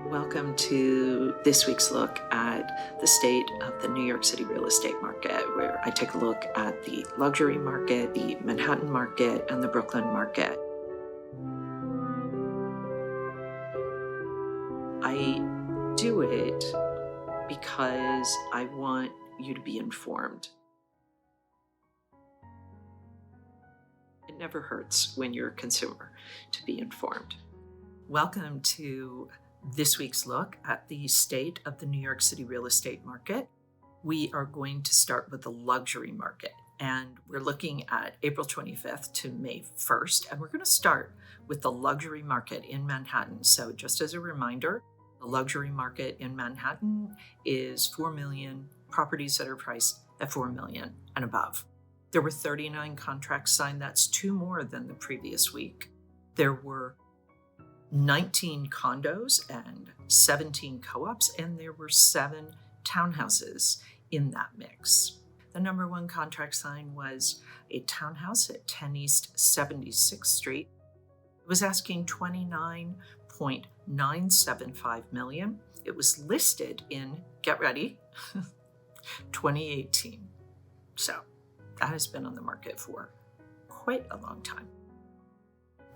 Welcome to this week's look at the state of the New York City real estate market, where I take a look at the luxury market, the Manhattan market, and the Brooklyn market. I do it because I want you to be informed. It never hurts when you're a consumer to be informed. Welcome to this week's look at the state of the New York City real estate market. We are going to start with the luxury market, and we're looking at April 25th to May 1st, and we're going to start with the luxury market in Manhattan. So just as a reminder, the luxury market in Manhattan is 4 million properties that are priced at 4 million and above. There were 39 contracts signed. That's 2 more than the previous week. There were 19 condos and 17 co-ops, and there were 7 townhouses in that mix. The number 1 contract signed was a townhouse at 10 East 76th Street. It was asking $29.975 million. It was listed in, get ready, 2018. So that has been on the market for quite a long time.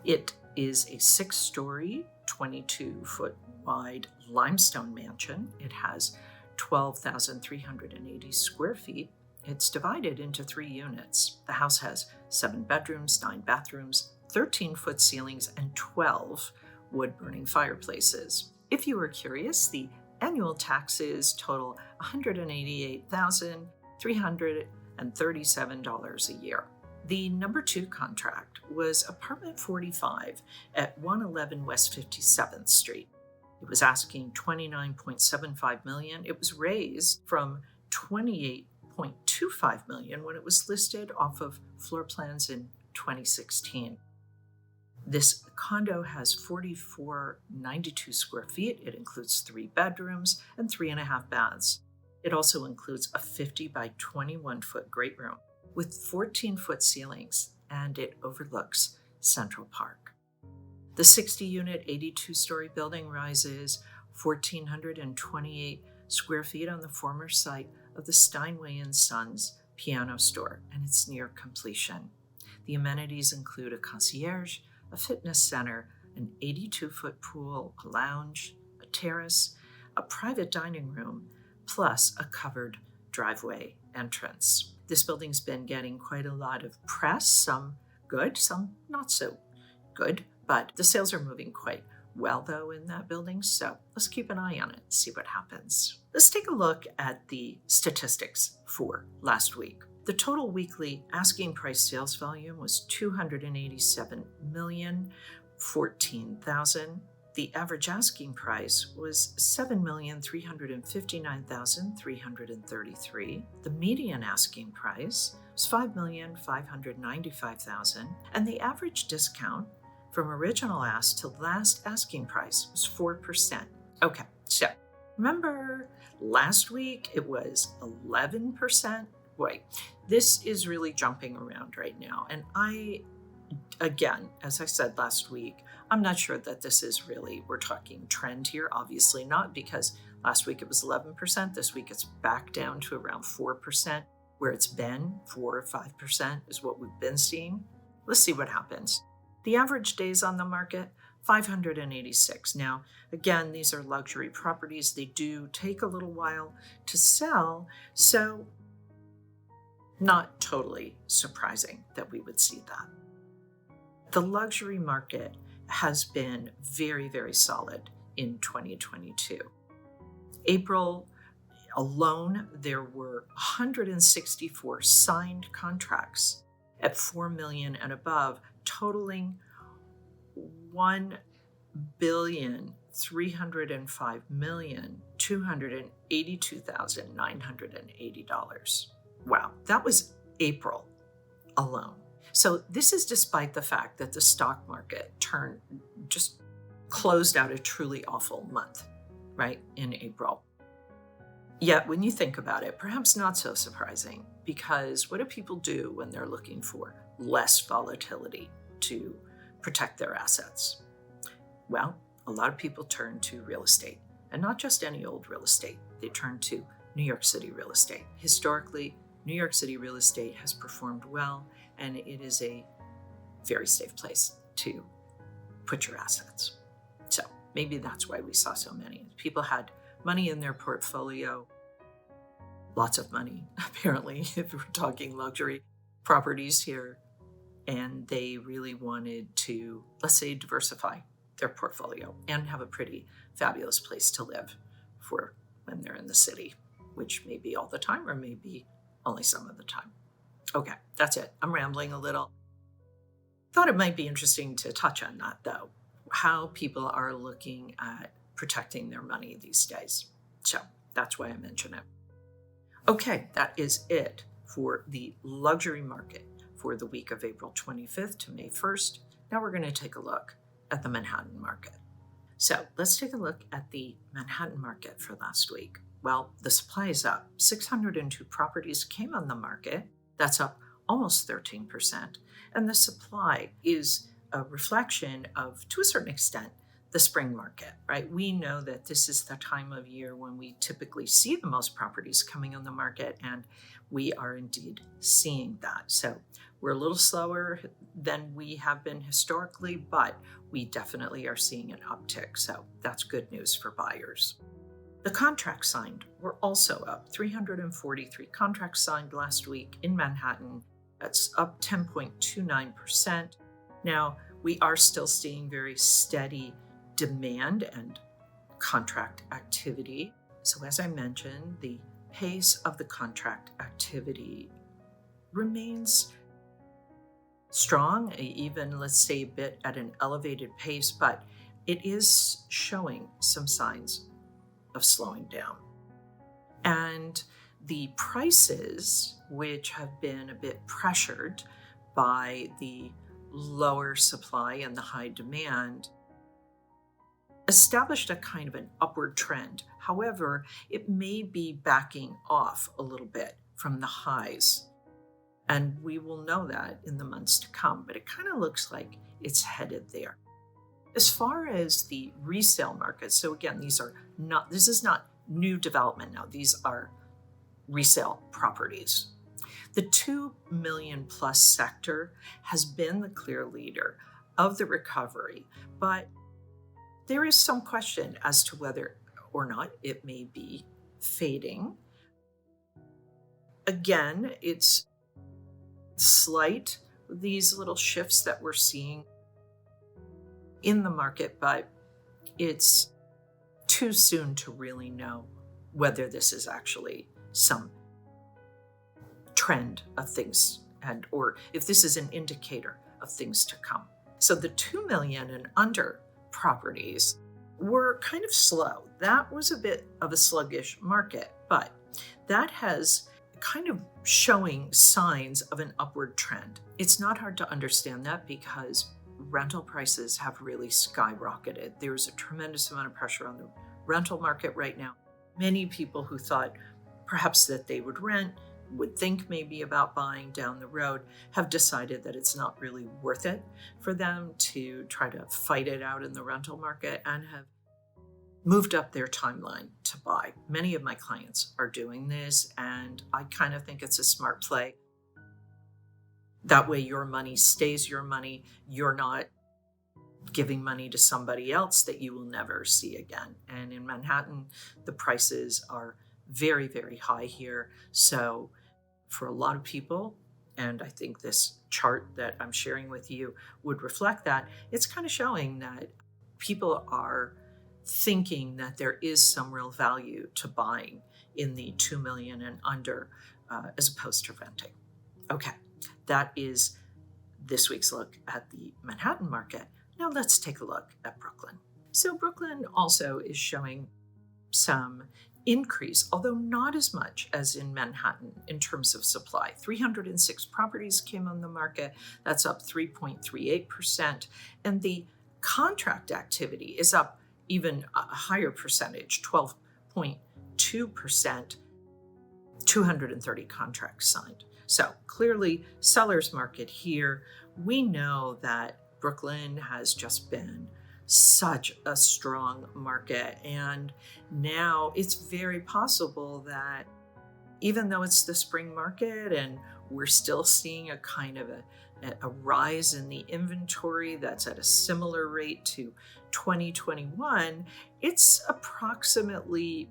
It is a 6-story, 22-foot wide limestone mansion. It has 12,380 square feet. It's divided into 3 units. The house has 7 bedrooms, 9 bathrooms, 13-foot ceilings, and 12 wood-burning fireplaces. If you are curious, the annual taxes total $188,337 a year. The number 2 contract was apartment 45 at 111 West 57th Street. It was asking $29.75 million. It was raised from $28.25 million when it was listed off of floor plans in 2016. This condo has 4,492 square feet. It includes 3 bedrooms and 3.5 baths. It also includes a 50 by 21 foot great room with 14-foot ceilings, and it overlooks Central Park. The 60-unit, 82-story building rises 1,428 square feet on the former site of the Steinway & Sons piano store, and it's near completion. The amenities include a concierge, a fitness center, an 82-foot pool, a lounge, a terrace, a private dining room, plus a covered driveway entrance. This building's been getting quite a lot of press, some good, some not so good, but the sales are moving quite well, though, in that building, so let's keep an eye on it and see what happens. Let's take a look at the statistics for last week. The total weekly asking price sales volume was $287,014,000. The average asking price was $7,359,333. The median asking price was $5,595,000, and the average discount from original ask to last asking price was 4%. Okay, so remember last week it was 11%? Wait, this is really jumping around right now, and again, as I said last week, I'm not sure that this is really, we're talking trend here. Obviously not, because last week it was 11%. This week it's back down to around 4%, where it's been 4 or 5% is what we've been seeing. Let's see what happens. The average days on the market, 586. Now, again, these are luxury properties. They do take a little while to sell, so not totally surprising that we would see that. The luxury market has been very, very solid in 2022. April alone, there were 164 signed contracts at 4 million and above, totaling $1,305,282,980. Wow, that was April alone. So this is despite the fact that the stock market closed out a truly awful month, right, in April. Yet, when you think about it, perhaps not so surprising, because what do people do when they're looking for less volatility to protect their assets? Well, a lot of people turn to real estate, and not just any old real estate. They turn to New York City real estate. Historically, New York City real estate has performed well, and it is a very safe place to put your assets. So maybe that's why we saw so many. People had money in their portfolio, lots of money, apparently, if we're talking luxury properties here, and they really wanted to, let's say, diversify their portfolio and have a pretty fabulous place to live for when they're in the city, which may be all the time or maybe only some of the time. Okay, that's it. I'm rambling a little. Thought it might be interesting to touch on that, though, how people are looking at protecting their money these days. So that's why I mention it. Okay, that is it for the luxury market for the week of April 25th to May 1st. Now we're going to take a look at the Manhattan market. So let's take a look at the Manhattan market for last week. Well, the supply is up. 602 properties came on the market. That's up almost 13%. And the supply is a reflection of, to a certain extent, the spring market, right? We know that this is the time of year when we typically see the most properties coming on the market, and we are indeed seeing that. So we're a little slower than we have been historically, but we definitely are seeing an uptick. So that's good news for buyers. The contracts signed were also up. 343 contracts signed last week in Manhattan. That's up 10.29%. Now, we are still seeing very steady demand and contract activity. So as I mentioned, the pace of the contract activity remains strong, even let's say a bit at an elevated pace, but it is showing some signs of slowing down. And the prices, which have been a bit pressured by the lower supply and the high demand, established a kind of an upward trend. However, it may be backing off a little bit from the highs. And we will know that in the months to come, but it kind of looks like it's headed there. As far as the resale market, so again, this is not new development now, these are resale properties. The 2 million plus sector has been the clear leader of the recovery, but there is some question as to whether or not it may be fading. Again, it's slight, these little shifts that we're seeing in the market, but it's too soon to really know whether this is actually some trend of things or if this is an indicator of things to come. So the 2 million and under properties were kind of slow. That was a bit of a sluggish market, but that has kind of showing signs of an upward trend. It's not hard to understand that because rental prices have really skyrocketed. There's a tremendous amount of pressure on the rental market right now. Many people who thought perhaps that they would rent, would think maybe about buying down the road, have decided that it's not really worth it for them to try to fight it out in the rental market and have moved up their timeline to buy. Many of my clients are doing this, and I kind of think it's a smart play. That way your money stays your money. You're not giving money to somebody else that you will never see again. And in Manhattan, the prices are very, very high here. So for a lot of people, and I think this chart that I'm sharing with you would reflect that, it's kind of showing that people are thinking that there is some real value to buying in the 2 million and under as opposed to renting. Okay, that is this week's look at the Manhattan market. Now let's take a look at Brooklyn. So Brooklyn also is showing some increase, although not as much as in Manhattan in terms of supply. 306 properties came on the market. That's up 3.38%. And the contract activity is up even a higher percentage, 12.2%. 2%, 230 contracts signed. So clearly, seller's market here. We know that Brooklyn has just been such a strong market. And now it's very possible that even though it's the spring market and we're still seeing a kind of a rise in the inventory that's at a similar rate to 2021, it's approximately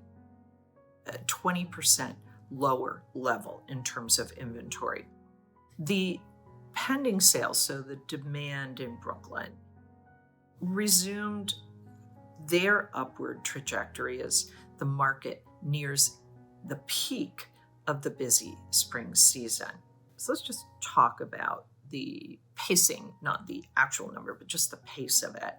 20% lower level in terms of inventory. The pending sales, so the demand in Brooklyn, resumed their upward trajectory as the market nears the peak of the busy spring season. So let's just talk about the pacing, not the actual number, but just the pace of it.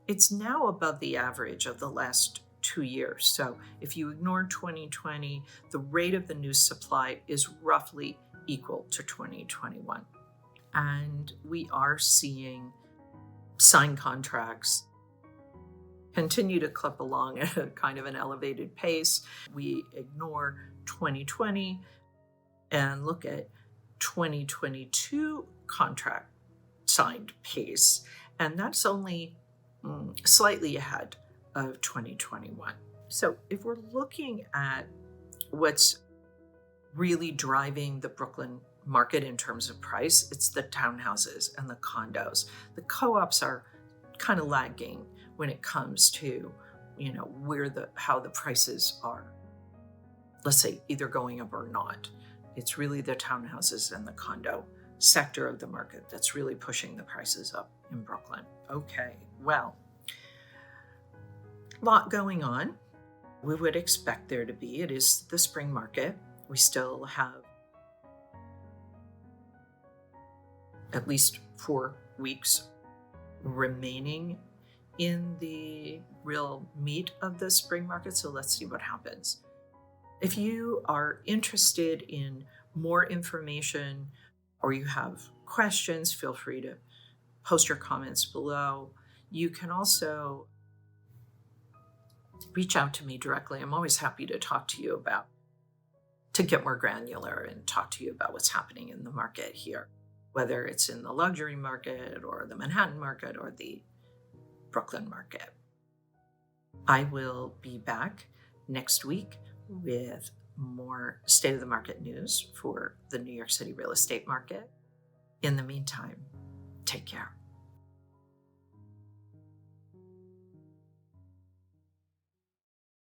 It's now above the average of the last 2 years. So if you ignore 2020, the rate of the new supply is roughly equal to 2021. And we are seeing signed contracts continue to clip along at a kind of an elevated pace. We ignore 2020 and look at 2022 contract signed pace, and that's only slightly ahead of 2021. So if we're looking at what's really driving the Brooklyn market in terms of price, it's the townhouses and the condos. The co-ops are kind of lagging when it comes to, how the prices are, let's say, either going up or not. It's really the townhouses and the condo sector of the market that's really pushing the prices up in Brooklyn. Okay, well, a lot going on. We would expect there to be. It is the spring market. We still have at least 4 weeks remaining in the real meat of the spring market. So let's see what happens. If you are interested in more information or you have questions, feel free to post your comments below. You can also reach out to me directly. I'm always happy to talk to you to get more granular and talk to you about what's happening in the market here, whether it's in the luxury market or the Manhattan market or the Brooklyn market. I will be back next week with more state of the market news for the New York City real estate market. In the meantime, take care.